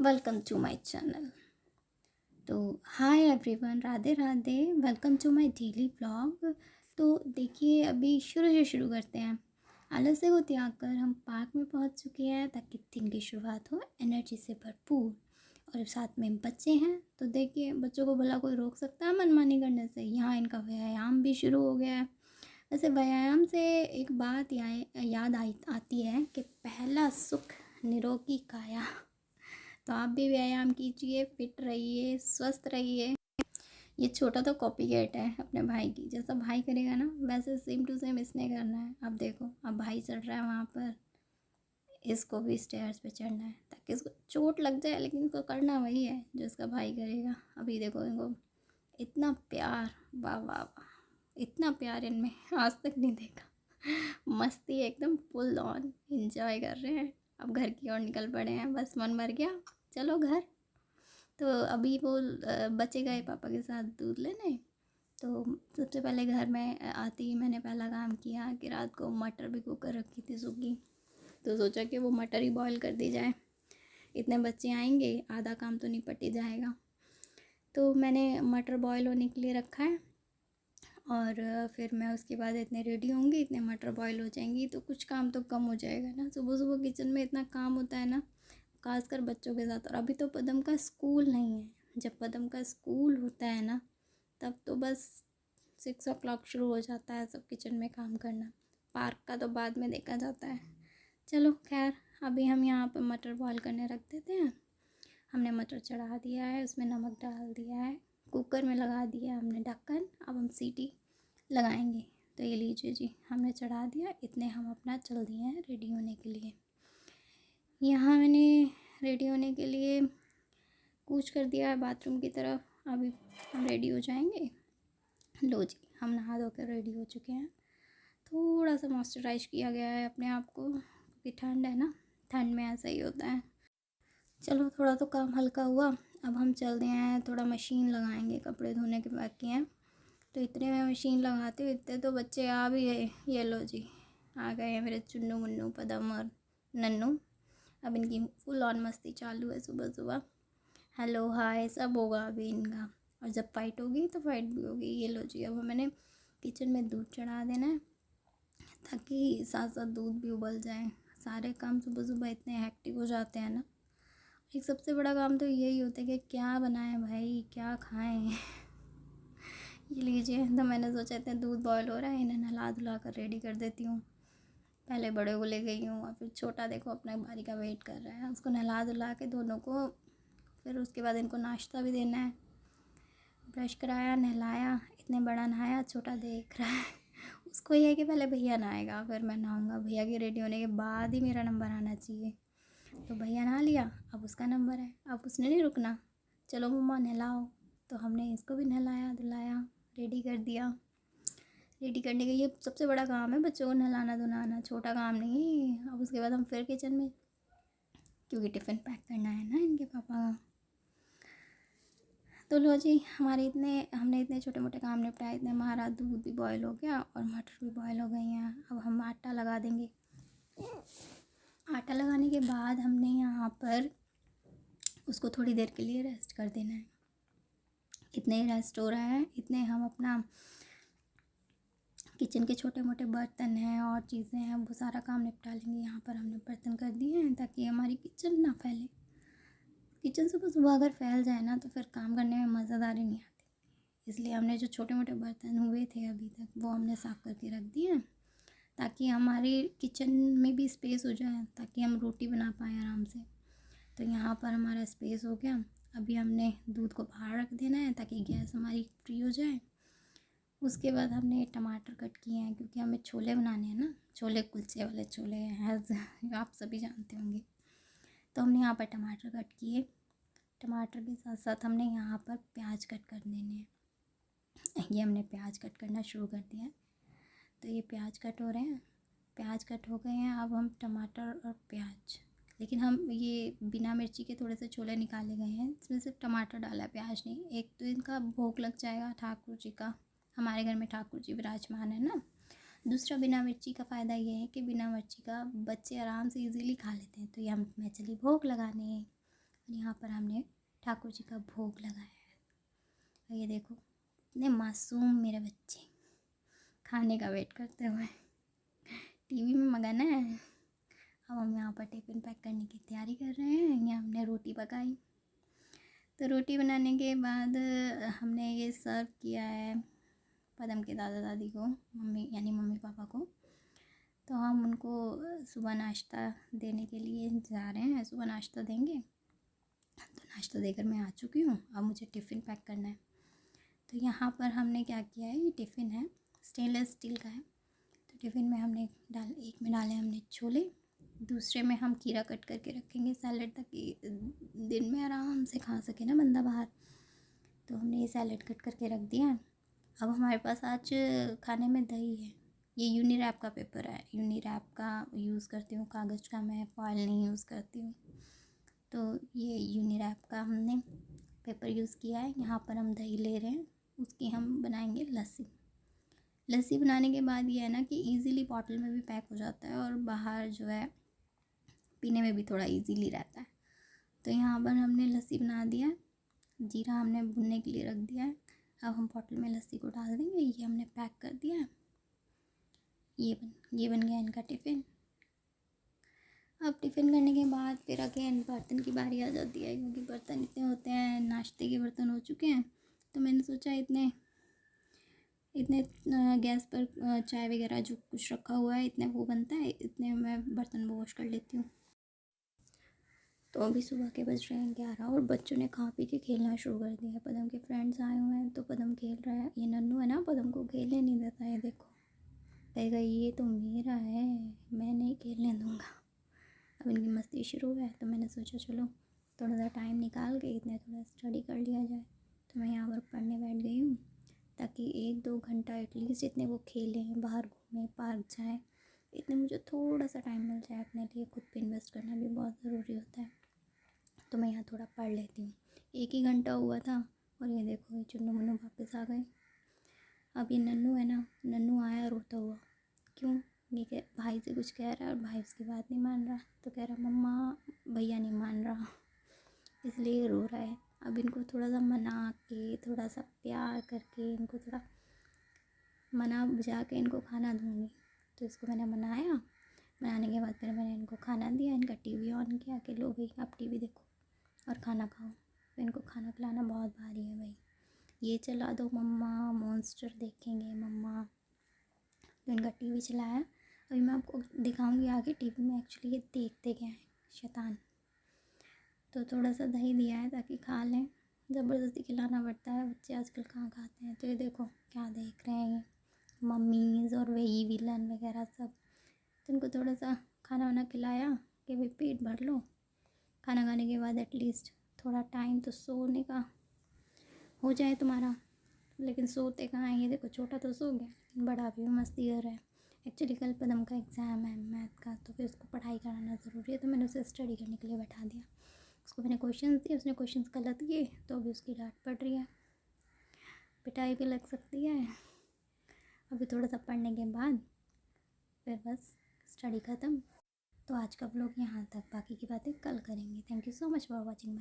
Welcome to my channel. तो hi everyone, Radhe Radhe. Welcome to my daily vlog. तो देखिए, अभी शुरू करते हैं। आलस्य को त्याग कर हम पार्क में पहुंच चुके हैं ताकि दिन की शुरुआत हो एनर्जी से भरपूर। और साथ में बच्चे हैं, तो देखिए बच्चों को भला कोई रोक सकता है मनमानी करने से। यहाँ इनका व्यायाम भी शुरू हो गया है। वैसे व्यायाम से एक बात याद आती है कि पहला सुख निरोगी काया। तो आप भी व्यायाम कीजिए, फिट रहिए, स्वस्थ रहिए। ये छोटा तो कॉपी कैट है अपने भाई की। जैसा भाई करेगा ना वैसे सेम टू सेम इसने करना है। अब देखो, अब भाई चढ़ रहा है वहाँ पर, इसको भी स्टेयर्स पे चढ़ना है ताकि इसको चोट लग जाए, लेकिन इसको करना वही है जो इसका भाई करेगा। अभी देखो इनको इतना प्यार, वाह वाह वाह, इतना प्यार इनमें आज तक नहीं देखा। मस्ती एकदम फुल ऑन एंजॉय कर रहे हैं। अब घर की ओर निकल पड़े हैं, बस मन भर गया, चलो घर। तो अभी वो बच्चे गए पापा के साथ दूध लेने। तो सबसे पहले घर में आते ही मैंने पहला काम किया कि रात को मटर भिगो कर रखी थी सूखी, तो सोचा कि वो मटर ही बॉईल कर दी जाए। इतने बच्चे आएंगे, आधा काम तो निपट ही जाएगा। तो मैंने मटर बॉईल होने के लिए रखा है। और फिर मैं उसके बाद इतने रेडी होंगी, इतने मटर बॉईल हो जाएंगी, तो कुछ काम तो कम हो जाएगा ना। सुबह सुबह किचन में इतना काम होता है ना, खासकर बच्चों के साथ। और अभी तो पदम का स्कूल नहीं है। जब पदम का स्कूल होता है ना, तब तो बस 6 o'clock शुरू हो जाता है सब किचन में काम करना। पार्क का तो बाद में देखा जाता है। चलो खैर, अभी हम यहाँ पर मटर बॉईल करने रख देते हैं। हमने मटर चढ़ा दिया है, उसमें नमक डाल दिया है, कुकर में लगा दिया हमने ढक्कन। अब हम सीटी लगाएंगे। तो ये लीजिए जी, हमने चढ़ा दिया। इतने हम अपना चल दिए हैं रेडी होने के लिए। यहाँ मैंने रेडी होने के लिए कूच कर दिया है बाथरूम की तरफ। अभी हम रेडी हो जाएंगे। लो जी, हम नहा धो कर रेडी हो चुके हैं। थोड़ा सा मॉइस्चराइज किया गया है अपने आप को, क्योंकि ठंड है ना, ठंड में ऐसा ही होता है। चलो थोड़ा तो काम हल्का हुआ। अब हम चलते हैं, थोड़ा मशीन लगाएंगे, कपड़े धोने के बाकी हैं। तो इतने में मशीन लगाते हुए इतने तो बच्चे आ भी गए। ये लो जी, आ गए हैं मेरे चुन्नू मुन्नू पदम और नन्नू। अब इनकी फुल ऑन मस्ती चालू है सुबह सुबह। हेलो हाय सब होगा अभी इनका। और जब फाइट होगी तो फाइट भी होगी। ये लो जी, अब मैंने किचन में दूध चढ़ा देना है ताकि साथ साथ दूध भी उबल जाए। सारे काम सुबह सुबह इतने हेक्टिक हो जाते हैं ना। एक सबसे बड़ा काम तो यही होता है कि क्या बनाएं भाई, क्या खाएं। ये लीजिए, तो मैंने सोचा इतने दूध बॉयल हो रहा है, इन्हें नहला धुला कर रेडी कर देती हूँ। पहले बड़े को ले गई हूँ और फिर छोटा देखो अपना बारी का वेट कर रहा है। उसको नहला धुला के दोनों को, फिर उसके बाद इनको नाश्ता भी देना है। ब्रश कराया, नहलाया, इतने बड़ा नहाया, छोटा देख रहा है। उसको ये है कि पहले भैया नहाएगा फिर मैं नहाऊंगा। भैया के रेडी होने के बाद ही मेरा नंबर आना चाहिए। तो भैया नहा लिया, अब उसका नंबर है। अब उसने नहीं रुकना, चलो मम्मा नहलाओ। तो हमने इसको भी नहलाया धुलाया, रेडी कर दिया। रेडी करने का ये सबसे बड़ा काम है, बच्चों को नहलाना धुलाना छोटा काम नहीं। अब उसके बाद हम फिर किचन में, क्योंकि टिफ़िन पैक करना है ना इनके पापा का। तो लो जी, हमने इतने छोटे मोटे काम निपटाए। इतने हमारा दूध भी बॉयल हो गया और मटर भी बॉयल हो गई हैं। अब हम आटा लगा देंगे। आटा लगाने के बाद हमने यहाँ पर उसको थोड़ी देर के लिए रेस्ट कर देना है। इतने ही रेस्ट हो रहा है, इतने हम अपना किचन के छोटे मोटे बर्तन हैं और चीज़ें हैं वो सारा काम निपटा लेंगे। यहाँ पर हमने बर्तन कर दिए हैं ताकि हमारी किचन ना फैले। किचन सुबह सुबह अगर फैल जाए ना तो फिर काम करने में मज़ेदारी नहीं आती। इसलिए हमने जो छोटे मोटे बर्तन हुए थे अभी तक वो हमने साफ़ करके रख दिए हैं, ताकि हमारी किचन में भी स्पेस हो जाए, ताकि हम रोटी बना पाएँ आराम से। तो यहाँ पर हमारा स्पेस हो गया। अभी हमने दूध को बाहर रख देना है ताकि गैस हमारी फ्री हो जाए। उसके बाद हमने टमाटर कट किए हैं, क्योंकि हमें छोले बनाने हैं ना, छोले कुलचे वाले छोले हैं, आप सभी जानते होंगे। तो हमने यहाँ पर टमाटर कट किए। टमाटर के साथ साथ हमने यहाँ पर प्याज कट कर देने हैं। ये हमने प्याज कट करना शुरू कर दिया है। तो ये प्याज कट हो रहे हैं, प्याज कट हो गए हैं। अब हम टमाटर और प्याज, लेकिन हम ये बिना मिर्ची के थोड़े से छोले निकाले गए हैं, इसमें सिर्फ टमाटर डाला है, प्याज नहीं। एक तो इनका भोग लग जाएगा ठाकुर जी का, हमारे घर में ठाकुर जी विराजमान है ना। दूसरा, बिना मिर्ची का फ़ायदा ये है कि बिना मिर्ची का बच्चे आराम से इजीली खा लेते हैं। तो ये हम मैं चली भोग लगाने। और यहाँ पर हमने ठाकुर जी का भोग लगाया है। और ये देखो इतने मासूम मेरे बच्चे खाने का वेट करते हुए टीवी में मगन है। अब हम यहाँ पर टिफ़िन पैक करने की तैयारी कर रहे हैं। यहाँ हमने रोटी पकाई, तो रोटी बनाने के बाद हमने ये सर्व किया है पदम के दादा दादी को, मम्मी यानी मम्मी पापा को। तो हम उनको सुबह नाश्ता देने के लिए जा रहे हैं, सुबह नाश्ता देंगे। तो नाश्ता देकर मैं आ चुकी हूँ, अब मुझे टिफ़िन पैक करना है। तो यहाँ पर हमने क्या किया है, ये टिफ़िन है स्टेनलेस स्टील का है। तो टिफ़िन में हमने एक में डाले हमने छोले, दूसरे में हम खीरा कट करके रखेंगे सैलेड, ताकि दिन में आराम से खा सके ना बंदा बाहर। तो हमने ये सैलेड कट करके रख दिया। अब हमारे पास आज खाने में दही है। ये यूनिरैप का पेपर है, यूनिरैप का यूज़ करती हूँ, कागज़ का मैं फॉइल नहीं यूज़ करती हूँ। तो ये यूनिरैप का हमने पेपर यूज़ किया है। यहाँ पर हम दही ले रहे हैं, उसकी हम बनाएंगे लस्सी। लस्सी बनाने के बाद ये है ना कि इजीली बॉटल में भी पैक हो जाता है और बाहर जो है पीने में भी थोड़ा इजीली रहता है। तो यहाँ पर हमने लस्सी बना दिया है, जीरा हमने भुनने के लिए रख दिया है। अब हम बॉटल में लस्सी को डाल देंगे। ये हमने पैक कर दिया है। ये बन गया इनका टिफ़िन। अब टिफ़िन करने के बाद फिर अगेन बर्तन की बारी आ जाती है, क्योंकि बर्तन इतने होते हैं, नाश्ते के बर्तन हो चुके हैं। तो मैंने सोचा इतने गैस पर चाय वगैरह जो कुछ रखा हुआ है, इतने वो बनता है, इतने मैं बर्तन वॉश कर लेती हूँ। तो अभी सुबह के बज रहे हैं 11 और बच्चों ने खा पी के खेलना शुरू कर दिया। पदम के फ्रेंड्स आए हुए हैं तो पदम खेल रहा है। ये नन्नू है ना, पदम को खेलने नहीं देता है। देखो कहेगा ये तो मेरा है, मैं नहीं खेलने दूँगा। अब इनकी मस्ती शुरू है, तो मैंने सोचा चलो थोड़ा सा टाइम निकाल के इतने थोड़ा स्टडी कर लिया जाए। तो मैं यहाँ पर पढ़ने बैठ गई हूँ, ताकि 1-2 घंटा एटलीस्ट इतने वो खेलें, बाहर घूमें, पार्क जाएँ, इतने मुझे थोड़ा सा टाइम मिल जाए अपने लिए। खुद पे इन्वेस्ट करना भी बहुत ज़रूरी होता है। तो मैं यहाँ थोड़ा पढ़ लेती हूँ। 1 ही घंटा हुआ था और ये देखो ये चुन्नू मुन्नू वापस आ गए। अब ये नन्नू है ना, नन्नू आया रोता हुआ। क्यों? ये भाई से कुछ कह रहा है और भाई उसकी बात नहीं मान रहा। तो कह रहा मम्मा भैया नहीं मान रहा, इसलिए रो रहा है। अब इनको थोड़ा सा मना के, थोड़ा सा प्यार करके, इनको थोड़ा मना बुझा के इनको खाना दूँगी। तो इसको मैंने मनाया, मनाने के बाद फिर मैंने इनको खाना दिया। इनका टीवी ऑन किया कि लो भाई आप टीवी देखो और खाना खाओ। तो इनको खाना खिलाना बहुत भारी है भाई। ये चला दो मम्मा, मॉन्स्टर देखेंगे मम्मा। तो इनका टीवी चलाया। अभी मैं आपको दिखाऊंगी आगे टीवी में एक्चुअली ये देखते क्या है शैतान। तो थोड़ा सा दही दिया है ताकि खा लें, ज़बरदस्ती खिलाना पड़ता है, बच्चे आजकल कहाँ खाते हैं। तो ये देखो क्या देख रहे हैं, मम्मीज़ और वही विलन वगैरह सब। तो इनको थोड़ा सा खाना वाना खिलाया कि भाई पेट भर लो। खाना खाने के बाद एटलीस्ट थोड़ा टाइम तो सोने का हो जाए तुम्हारा। लेकिन सोते कहाँ हैं, ये देखो छोटा तो सो गया, लेकिन बड़ा भी मस्ती कर रहा है। एक्चुअली कल पदम का एग्ज़ाम है मैथ का, तो फिर उसको पढ़ाई कराना ज़रूरी है। तो मैंने उसे स्टडी करने के लिए बैठा दिया। उसको मैंने क्वेश्चंस दिए, उसने क्वेश्चंस गलत किए, तो अभी उसकी डांट पड़ रही है, पिटाई भी लग सकती है। अभी थोड़ा सा पढ़ने के बाद फिर बस स्टडी ख़त्म। तो आज का व्लॉग यहाँ तक, बाकी की बातें कल करेंगे। Thank you so much for watching.